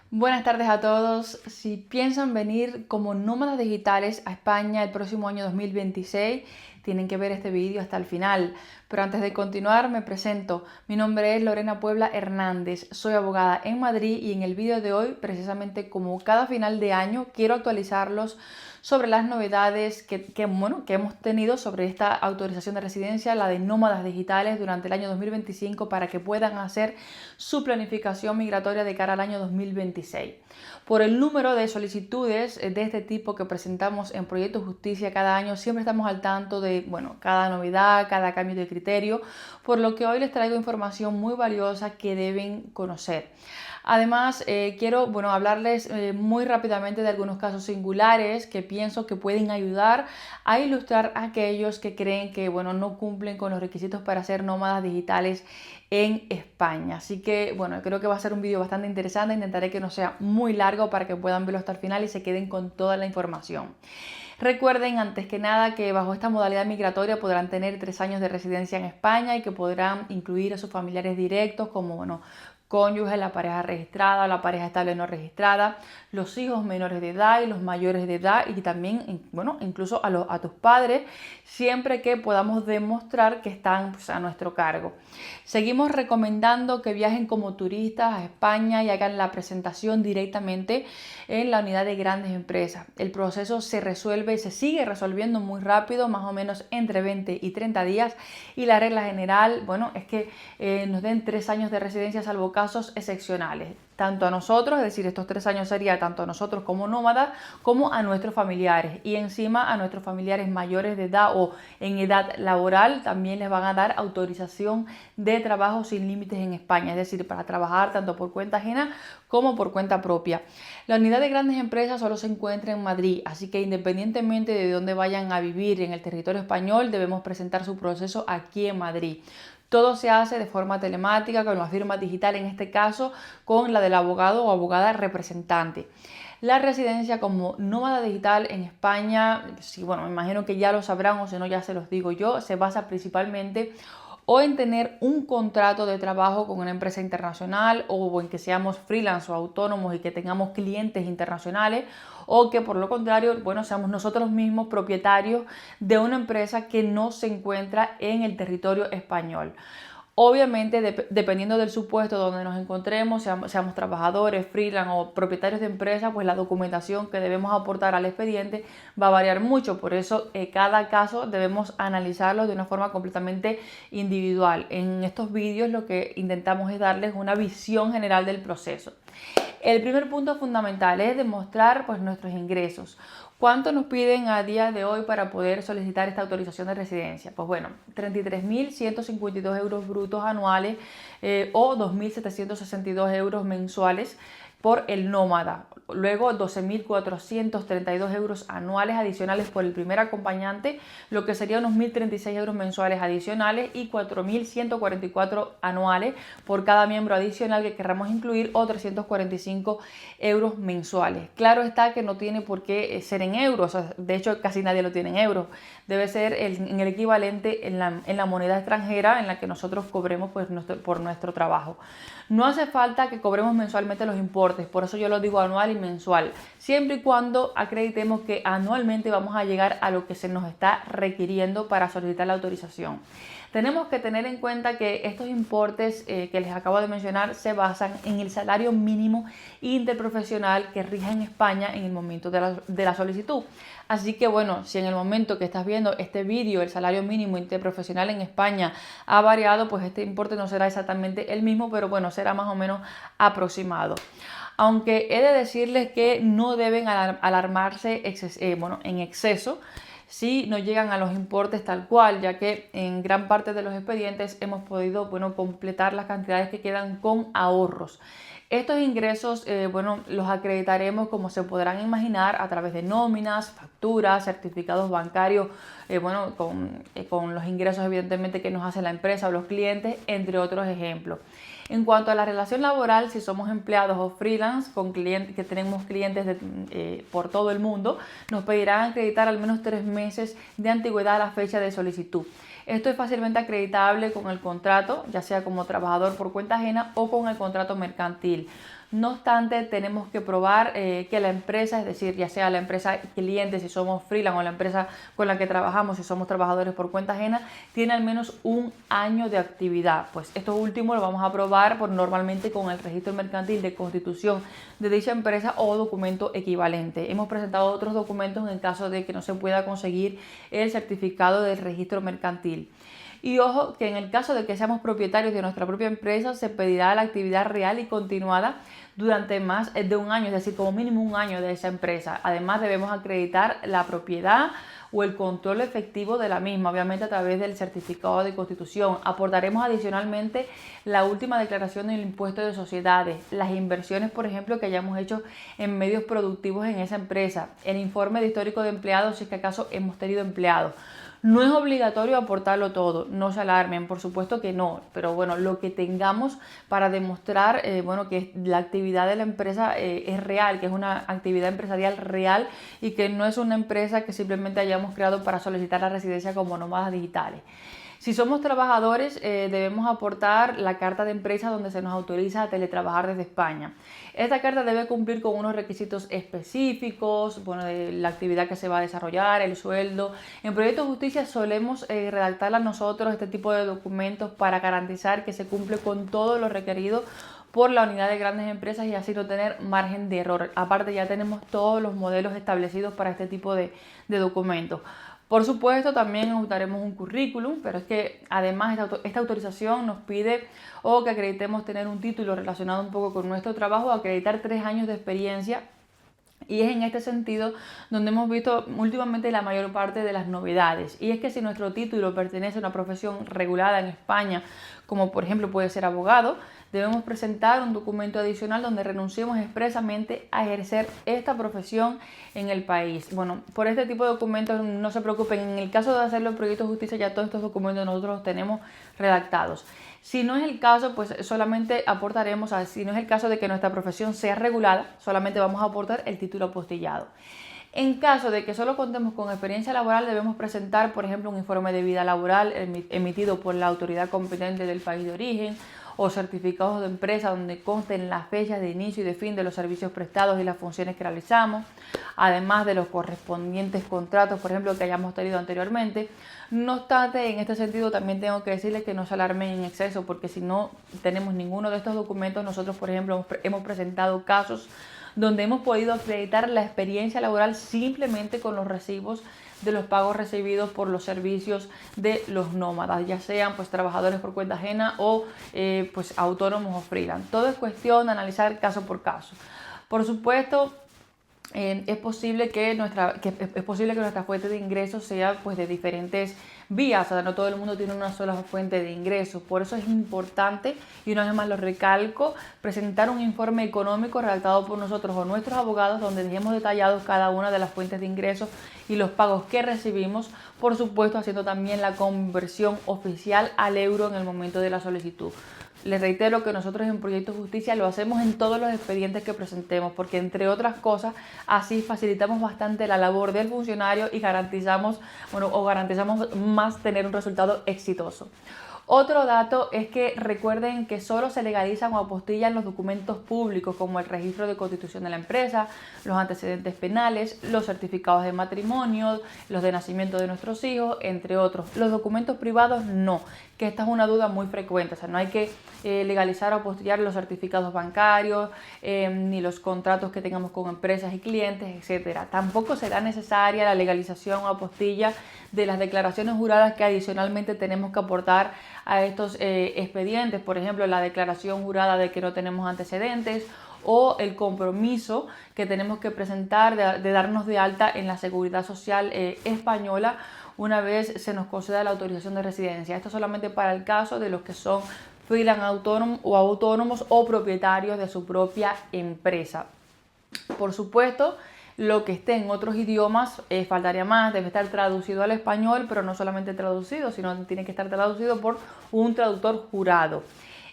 Buenas tardes a todos. Si piensan venir como nómadas digitales a España el próximo año 2026, tienen que ver este vídeo hasta el final. Pero antes de continuar, me presento. Mi nombre es Lorena Puebla Hernández. Soy abogada en Madrid y en el vídeo de hoy, precisamente como cada final de año, quiero actualizarlos sobre las novedades que hemos tenido sobre esta autorización de residencia, la de nómadas digitales durante el año 2025 para que puedan hacer su planificación migratoria de cara al año 2026. Por el número de solicitudes de este tipo que presentamos en Proyecto Justicia cada año, siempre estamos al tanto de cada novedad, cada cambio de criterio, por lo que hoy les traigo información muy valiosa que deben conocer. Además, quiero hablarles muy rápidamente de algunos casos singulares que pienso que pueden ayudar a ilustrar a aquellos que creen que no cumplen con los requisitos para ser nómadas digitales en España. Así que creo que va a ser un vídeo bastante interesante. Intentaré que no sea muy largo para que puedan verlo hasta el final y se queden con toda la información. Recuerden, antes que nada, que bajo esta modalidad migratoria podrán tener 3 años de residencia en España y que podrán incluir a sus familiares directos como cónyuges, la pareja registrada, la pareja estable no registrada, los hijos menores de edad y los mayores de edad y también, incluso a tus padres, siempre que podamos demostrar que están a nuestro cargo. Seguimos recomendando que viajen como turistas a España y hagan la presentación directamente en la unidad de grandes empresas. El proceso se resuelve y se sigue resolviendo muy rápido, más o menos entre 20 y 30 días, y la regla general, es que nos den 3 años de residencia salvo casos excepcionales, tanto a nosotros, es decir, estos 3 años sería tanto a nosotros como nómadas, como a nuestros familiares, y encima a nuestros familiares mayores de edad o en edad laboral también les van a dar autorización de trabajo sin límites en España, es decir, para trabajar tanto por cuenta ajena como por cuenta propia. La unidad de grandes empresas solo se encuentra en Madrid, así que independientemente de dónde vayan a vivir en el territorio español, debemos presentar su proceso aquí en Madrid. Todo se hace de forma telemática, con la firma digital, en este caso con la del abogado o abogada representante. La residencia como nómada digital en España, sí, me imagino que ya lo sabrán o si no ya se los digo yo, se basa principalmente o en tener un contrato de trabajo con una empresa internacional o en que seamos freelance o autónomos y que tengamos clientes internacionales, o que por lo contrario, seamos nosotros mismos propietarios de una empresa que no se encuentra en el territorio español. Obviamente, dependiendo del supuesto donde nos encontremos, seamos trabajadores, freelance o propietarios de empresas, pues la documentación que debemos aportar al expediente va a variar mucho. Por eso, cada caso debemos analizarlo de una forma completamente individual. En estos vídeos lo que intentamos es darles una visión general del proceso. El primer punto fundamental es demostrar nuestros ingresos. ¿Cuánto nos piden a día de hoy para poder solicitar esta autorización de residencia? 33.152 euros brutos anuales o 2.762 euros mensuales por el nómada. Luego 12.432 euros anuales adicionales por el primer acompañante, lo que sería unos 1.036 euros mensuales adicionales, y 4.144 anuales por cada miembro adicional que queramos incluir, o 345 euros mensuales. Claro está que no tiene por qué ser en euros, de hecho casi nadie lo tiene en euros, debe ser en el equivalente en la moneda extranjera en la que nosotros cobremos por nuestro trabajo. No hace falta que cobremos mensualmente los importes, por eso yo lo digo anual y mensual, siempre y cuando acreditemos que anualmente vamos a llegar a lo que se nos está requiriendo para solicitar la autorización. Tenemos que tener en cuenta que estos importes que les acabo de mencionar se basan en el salario mínimo interprofesional que rige en España en el momento de la solicitud. Así que si en el momento que estás viendo este vídeo el salario mínimo interprofesional en España ha variado, pues este importe no será exactamente el mismo, pero será más o menos aproximado. Aunque he de decirles que no deben alarmarse en exceso si no llegan a los importes tal cual, ya que en gran parte de los expedientes hemos podido completar las cantidades que quedan con ahorros. Estos ingresos los acreditaremos, como se podrán imaginar, a través de nóminas, facturas, certificados bancarios, con los ingresos evidentemente que nos hace la empresa o los clientes, entre otros ejemplos. En cuanto a la relación laboral, si somos empleados o freelance con clientes, que tenemos clientes por todo el mundo, nos pedirán acreditar al menos 3 meses de antigüedad a la fecha de solicitud. Esto es fácilmente acreditable con el contrato, ya sea como trabajador por cuenta ajena o con el contrato mercantil. No obstante, tenemos que probar que la empresa, es decir, ya sea la empresa cliente si somos freelance o la empresa con la que trabajamos si somos trabajadores por cuenta ajena, tiene al menos un año de actividad. Pues esto último lo vamos a probar normalmente con el registro mercantil de constitución de dicha empresa o documento equivalente. Hemos presentado otros documentos en el caso de que no se pueda conseguir el certificado del registro mercantil. Y ojo que en el caso de que seamos propietarios de nuestra propia empresa, se pedirá la actividad real y continuada durante más de un año, es decir, como mínimo un año de esa empresa. Además, debemos acreditar la propiedad o el control efectivo de la misma, obviamente a través del certificado de constitución. Aportaremos adicionalmente la última declaración del impuesto de sociedades, las inversiones, por ejemplo, que hayamos hecho en medios productivos en esa empresa, el informe de histórico de empleados, si es que acaso hemos tenido empleados. No es obligatorio aportarlo todo, no se alarmen, por supuesto que no, pero bueno, lo que tengamos para demostrar que la actividad de la empresa es real, que es una actividad empresarial real y que no es una empresa que simplemente hayamos creado para solicitar la residencia como nómadas digitales. Si somos trabajadores, debemos aportar la carta de empresa donde se nos autoriza a teletrabajar desde España. Esta carta debe cumplir con unos requisitos específicos, de la actividad que se va a desarrollar, el sueldo. En Proyecto Justicia solemos redactarla nosotros, este tipo de documentos, para garantizar que se cumple con todo lo requerido por la unidad de grandes empresas y así no tener margen de error. Aparte, ya tenemos todos los modelos establecidos para este tipo de documentos. Por supuesto, también ajustaremos un currículum, pero es que además esta autorización nos pide que acreditemos tener un título relacionado un poco con nuestro trabajo, acreditar 3 años de experiencia. Y es en este sentido donde hemos visto últimamente la mayor parte de las novedades. Y es que si nuestro título pertenece a una profesión regulada en España, como por ejemplo puede ser abogado, debemos presentar un documento adicional donde renunciemos expresamente a ejercer esta profesión en el país. Bueno, por este tipo de documentos no se preocupen. En el caso de hacerlo en Proyecto de Justicia, ya todos estos documentos nosotros los tenemos redactados. Si no es el caso, pues solamente aportaremos, si no es el caso de que nuestra profesión sea regulada, solamente vamos a aportar el título apostillado. En caso de que solo contemos con experiencia laboral, debemos presentar, por ejemplo, un informe de vida laboral emitido por la autoridad competente del país de origen o certificados de empresa donde consten las fechas de inicio y de fin de los servicios prestados y las funciones que realizamos, además de los correspondientes contratos, por ejemplo, que hayamos tenido anteriormente. No obstante, en este sentido también tengo que decirles que no se alarmen en exceso, porque si no tenemos ninguno de estos documentos, nosotros, por ejemplo, hemos presentado casos donde hemos podido acreditar la experiencia laboral simplemente con los recibos de los pagos recibidos por los servicios de los nómadas, ya sean pues trabajadores por cuenta ajena o pues autónomos o freelance. Todo es cuestión de analizar caso por caso. Por supuesto, es posible que nuestra fuente de ingresos sea pues de diferentes vías, o sea, no todo el mundo tiene una sola fuente de ingresos. Por eso es importante, y una vez más lo recalco, presentar un informe económico redactado por nosotros o nuestros abogados donde dejemos detallados cada una de las fuentes de ingresos y los pagos que recibimos, por supuesto haciendo también la conversión oficial al euro en el momento de la solicitud. Les reitero que nosotros en Proyecto Justicia lo hacemos en todos los expedientes que presentemos, porque entre otras cosas así facilitamos bastante la labor del funcionario y garantizamos más tener un resultado exitoso. Otro dato es que recuerden que solo se legalizan o apostillan los documentos públicos como el registro de constitución de la empresa, los antecedentes penales, los certificados de matrimonio, los de nacimiento de nuestros hijos, entre otros. Los documentos privados no, que esta es una duda muy frecuente, o sea, no hay que legalizar o apostillar los certificados bancarios, ni los contratos que tengamos con empresas y clientes, etcétera. Tampoco será necesaria la legalización o apostilla de las declaraciones juradas que adicionalmente tenemos que aportar a estos expedientes, por ejemplo, la declaración jurada de que no tenemos antecedentes o el compromiso que tenemos que presentar de darnos de alta en la Seguridad Social española una vez se nos conceda la autorización de residencia. Esto solamente para el caso de los que son freelance autónomos o propietarios de su propia empresa. Por supuesto, lo que esté en otros idiomas, faltaría más, debe estar traducido al español, pero no solamente traducido, sino tiene que estar traducido por un traductor jurado.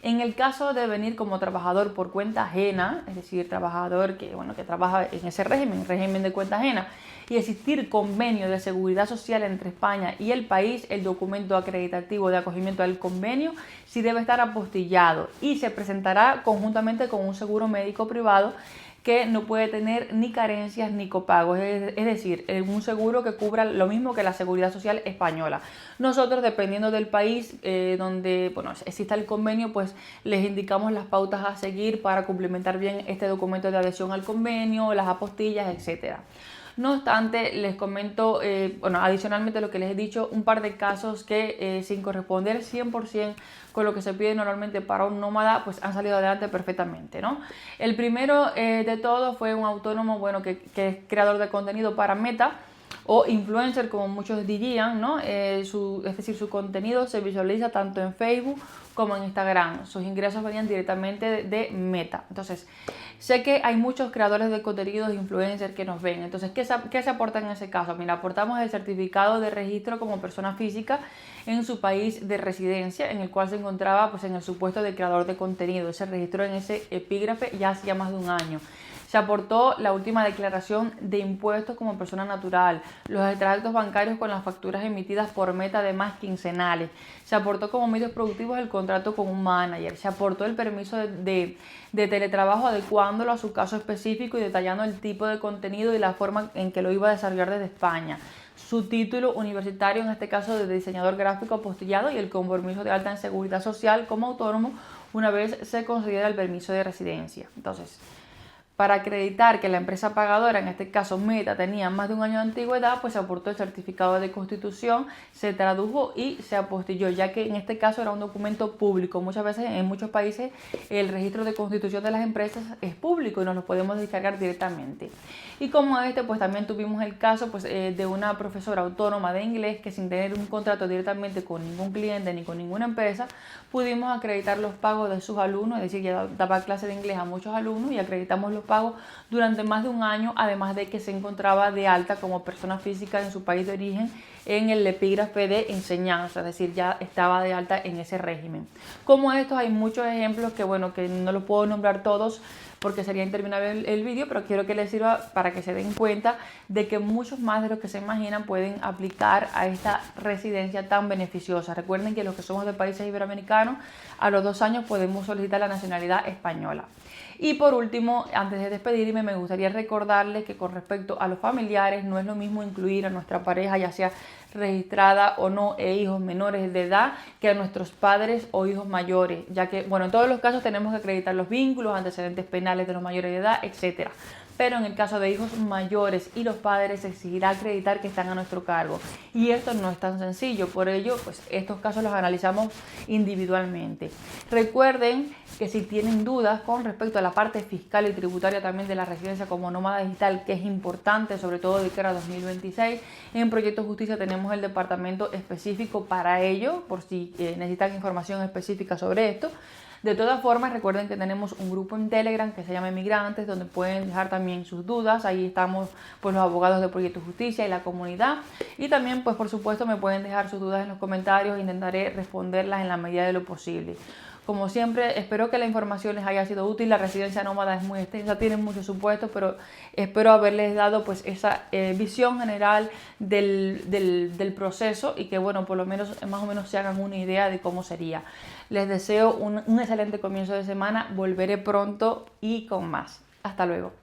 En el caso de venir como trabajador por cuenta ajena, es decir, trabajador que trabaja en ese régimen de cuenta ajena, y existir convenio de seguridad social entre España y el país, el documento acreditativo de acogimiento del convenio sí debe estar apostillado y se presentará conjuntamente con un seguro médico privado que no puede tener ni carencias ni copagos, es decir, un seguro que cubra lo mismo que la seguridad social española. Nosotros, dependiendo del país donde exista el convenio, pues les indicamos las pautas a seguir para complementar bien este documento de adhesión al convenio, las apostillas, etcétera. No obstante, les comento, adicionalmente a lo que les he dicho, un par de casos que sin corresponder 100% con lo que se pide normalmente para un nómada, pues han salido adelante perfectamente, ¿no? El primero de todos fue un autónomo, que es creador de contenido para Meta, o influencer, como muchos dirían, ¿no? Es decir, su contenido se visualiza tanto en Facebook como en Instagram. Sus ingresos venían directamente de Meta. Entonces, sé que hay muchos creadores de contenidos, influencers que nos ven. Entonces, ¿qué se aporta en ese caso? Mira, aportamos el certificado de registro como persona física en su país de residencia, en el cual se encontraba pues en el supuesto de creador de contenido. Ese registro en ese epígrafe ya hacía más de un año. Se aportó la última declaración de impuestos como persona natural, los extractos bancarios con las facturas emitidas por Meta, además quincenales. Se aportó como medios productivos el contrato con un manager. Se aportó el permiso de teletrabajo, adecuándolo a su caso específico y detallando el tipo de contenido y la forma en que lo iba a desarrollar desde España. Su título universitario, en este caso de diseñador gráfico apostillado, y el compromiso de alta en seguridad social como autónomo una vez se considera el permiso de residencia. Entonces, para acreditar que la empresa pagadora, en este caso Meta, tenía más de un año de antigüedad, pues se aportó el certificado de constitución, se tradujo y se apostilló, ya que en este caso era un documento público. Muchas veces en muchos países el registro de constitución de las empresas es público y nos lo podemos descargar directamente. Y como pues también tuvimos el caso de una profesora autónoma de inglés que, sin tener un contrato directamente con ningún cliente ni con ninguna empresa, pudimos acreditar los pagos de sus alumnos, es decir, ya daba clase de inglés a muchos alumnos y acreditamos los pagos durante más de un año, además de que se encontraba de alta como persona física en su país de origen en el epígrafe de enseñanza, es decir, ya estaba de alta en ese régimen. Como estos hay muchos ejemplos que no los puedo nombrar todos porque sería interminable el vídeo, pero quiero que les sirva para que se den cuenta de que muchos más de los que se imaginan pueden aplicar a esta residencia tan beneficiosa. Recuerden que los que somos de países iberoamericanos, a los 2 años podemos solicitar la nacionalidad española. Y por último, antes de despedirme, me gustaría recordarles que con respecto a los familiares no es lo mismo incluir a nuestra pareja, ya sea registrada o no, e hijos menores de edad, que a nuestros padres o hijos mayores, ya que, en todos los casos tenemos que acreditar los vínculos, antecedentes penales de los mayores de edad, etcétera. Pero en el caso de hijos mayores y los padres se exigirá acreditar que están a nuestro cargo. Y esto no es tan sencillo, por ello, estos casos los analizamos individualmente. Recuerden que si tienen dudas con respecto a la parte fiscal y tributaria también de la residencia como nómada digital, que es importante, sobre todo de cara a 2026, en Proyecto Justicia tenemos el departamento específico para ello, por si necesitan información específica sobre esto. De todas formas, recuerden que tenemos un grupo en Telegram que se llama Emigrantes, donde pueden dejar también sus dudas. Ahí estamos los abogados de Proyecto Justicia y la comunidad. Y también, por supuesto, me pueden dejar sus dudas en los comentarios e intentaré responderlas en la medida de lo posible. Como siempre, espero que la información les haya sido útil. La residencia nómada es muy extensa, tiene muchos supuestos, pero espero haberles dado esa visión general del proceso y que, por lo menos, más o menos se hagan una idea de cómo sería. Les deseo un excelente comienzo de semana. Volveré pronto y con más. Hasta luego.